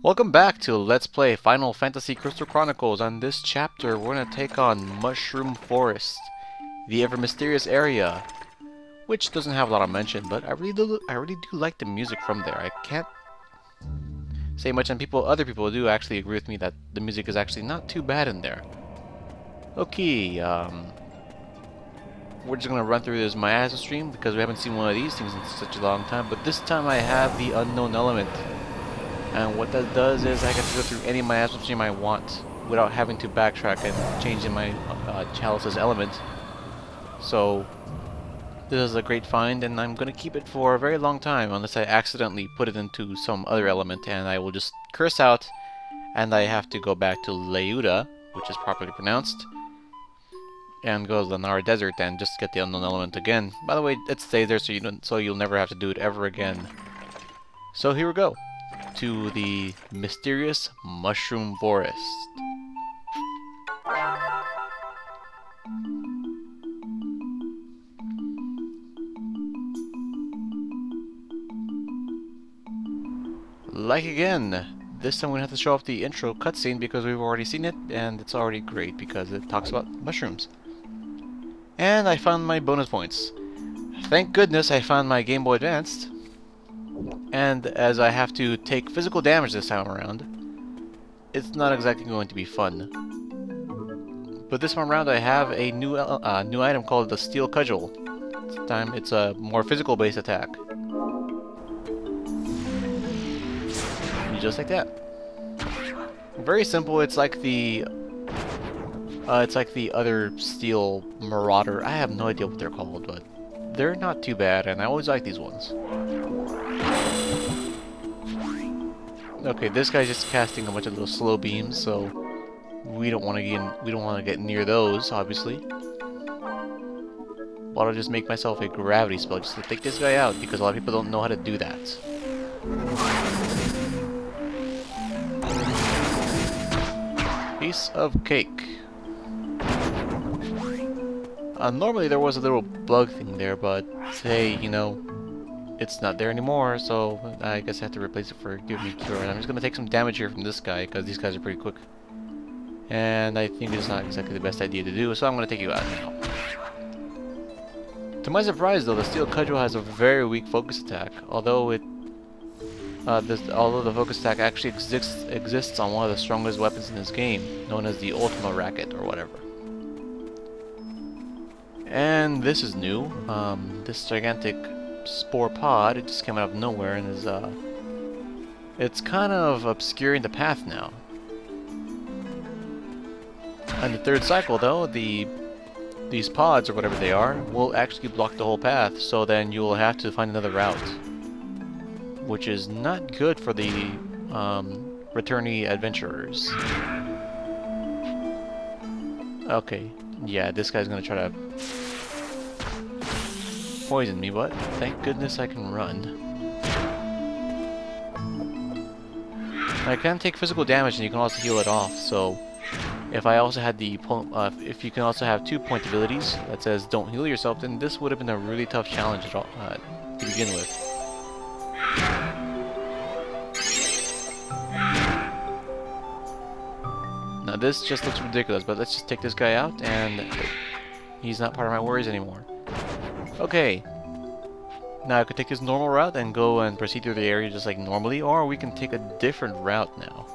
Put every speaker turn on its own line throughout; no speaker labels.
Welcome back to Let's Play Final Fantasy Crystal Chronicles. On this chapter, we're going to take on Mushroom Forest, the ever mysterious area, which doesn't have a lot of mention, but I really do like the music from there. I can't say much, and other people do actually agree with me that the music is actually not too bad in there. Okay, we're just going to run through this miasma stream because we haven't seen one of these things in such a long time, but this time I have the unknown element. And what that does is I get to go through any miasma stream I want without having to backtrack and change in my chalice's element. So this is a great find, and I'm going to keep it for a very long time unless I accidentally put it into some other element, and I will just curse out, and I have to go back to Leuda, which is properly pronounced, and go to the Nara Desert and just get the unknown element again. By the way, it stays there so you'll never have to do it ever again. So here we go. To the mysterious Mushroom Forest. Like again, this time we're gonna have to show off the intro cutscene because we've already seen it, and it's already great because it talks about mushrooms. And I found my bonus points. Thank goodness I found my Game Boy Advanced. And as I have to take physical damage this time around, it's not exactly going to be fun. But this time around I have a new item called the Steel Cudgel. This time it's a more physical based attack. Just like that. Very simple. It's like the other Steel Marauder. I have no idea what they're called, but they're not too bad, and I always like these ones. Okay, this guy's just casting a bunch of little slow beams, so we don't want to get near those, obviously. But I'll just make myself a gravity spell just to take this guy out, because a lot of people don't know how to do that. Piece of cake. Normally there was a little bug thing there, but hey, you know, it's not there anymore, so I guess I have to replace it for Give Me Cure. And I'm just gonna take some damage here from this guy, because these guys are pretty quick. And I think it's not exactly the best idea to do, so I'm gonna take you out now. To my surprise though, the Steel Cudgel has a very weak focus attack, although the focus attack actually exists on one of the strongest weapons in this game, known as the Ultima Racket, or whatever. And this is new. This gigantic spore pod, it just came out of nowhere and is it's kind of obscuring the path now. On the third cycle though, these pods or whatever they are will actually block the whole path, so then you'll have to find another route, which is not good for the returnee adventurers. Okay, yeah, this guy's gonna try to poison me, but thank goodness I can run. I can take physical damage, and you can also heal it off. So, if I also had if you can also have 2 point abilities that says "Don't heal yourself," then this would have been a really tough challenge to begin with. Now this just looks ridiculous, but let's just take this guy out, and he's not part of my worries anymore. Okay, now I could take this normal route and go and proceed through the area just like normally, or we can take a different route now.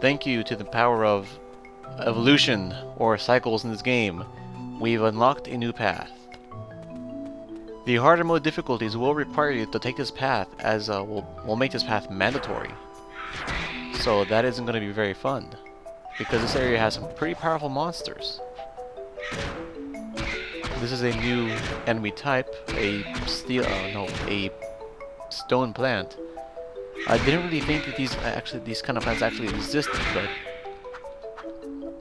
Thank you to the power of evolution, or cycles in this game, we've unlocked a new path. The harder mode difficulties will require you to take this path, as we'll make this path mandatory. So that isn't going to be very fun, because this area has some pretty powerful monsters. This is a new enemy type, a stone plant. I didn't really think that these kind of plants actually existed, but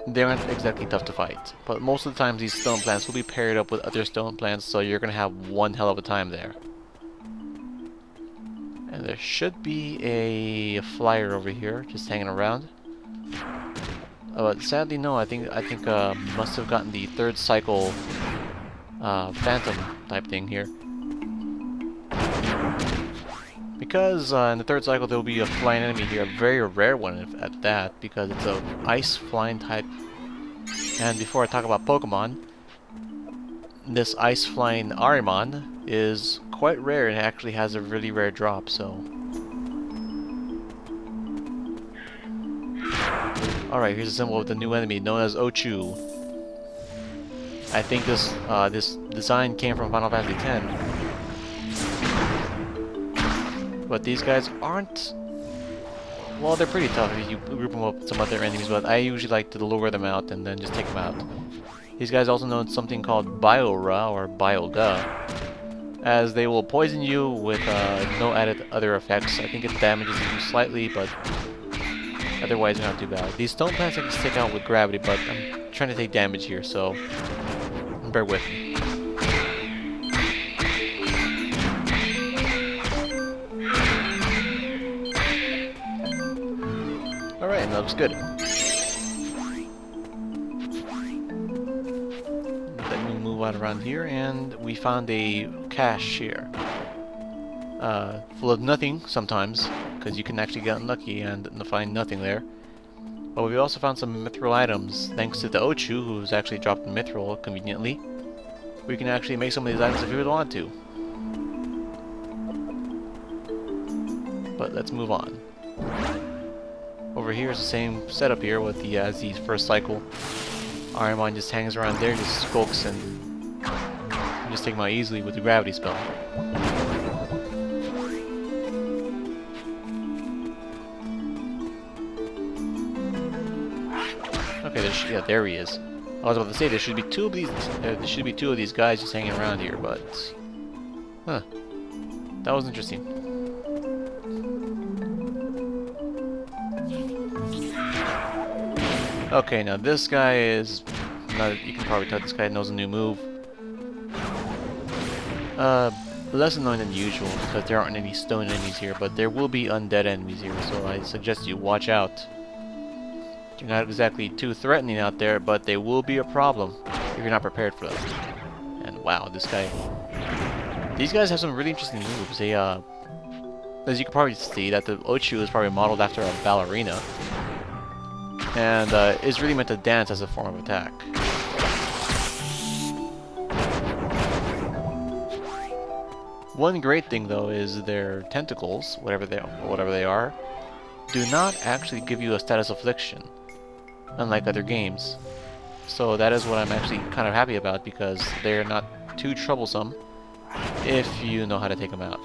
they aren't exactly tough to fight. But most of the time these stone plants will be paired up with other stone plants, so you're gonna have one hell of a time there. And there should be a flyer over here just hanging around. But sadly no, I think must have gotten the third cycle phantom type thing here. because in the third cycle there will be a flying enemy here, a very rare one at that, because it's a ice flying type. And before I talk about Pokemon, this ice flying Arimon is quite rare and actually has a really rare drop, so. Alright, here's a symbol of the new enemy known as Ochu. I think this this design came from Final Fantasy X. But these guys aren't... Well, they're pretty tough if you group them up with some other enemies, but I usually like to lure them out and then just take them out. These guys also know something called Biora or Bioga, as they will poison you with no added other effects. I think it damages you slightly, but otherwise not too bad. These stone plants I can stick out with gravity, but I'm trying to take damage here, so bear with me. Alright, that looks good. Let me move on around here, and we found a cache here. Full of nothing sometimes, because you can actually get unlucky and find nothing there. But we also found some mithril items, thanks to the Ochu, who's actually dropped mithril conveniently. We can actually make some of these items if we would want to. But let's move on. Over here is the same setup here with the as the first cycle. Arimon just hangs around there, just skulks, and just take him out easily with the gravity spell. Okay, yeah, there he is. I was about to say there should be two of these. There should be two of these guys just hanging around here, but huh, that was interesting. Okay, now this guy is... you can probably tell this guy knows a new move. Less annoying than usual, because there aren't any stone enemies here, but there will be undead enemies here, so I suggest you watch out. They're not exactly too threatening out there, but they will be a problem if you're not prepared for them. And wow, this guy... These guys have some really interesting moves. They, as you can probably see, that the Ochu is probably modeled after a ballerina. And is really meant to dance as a form of attack. One great thing though is their tentacles, whatever they are, do not actually give you a status affliction, unlike other games. So that is what I'm actually kind of happy about, because they're not too troublesome if you know how to take them out.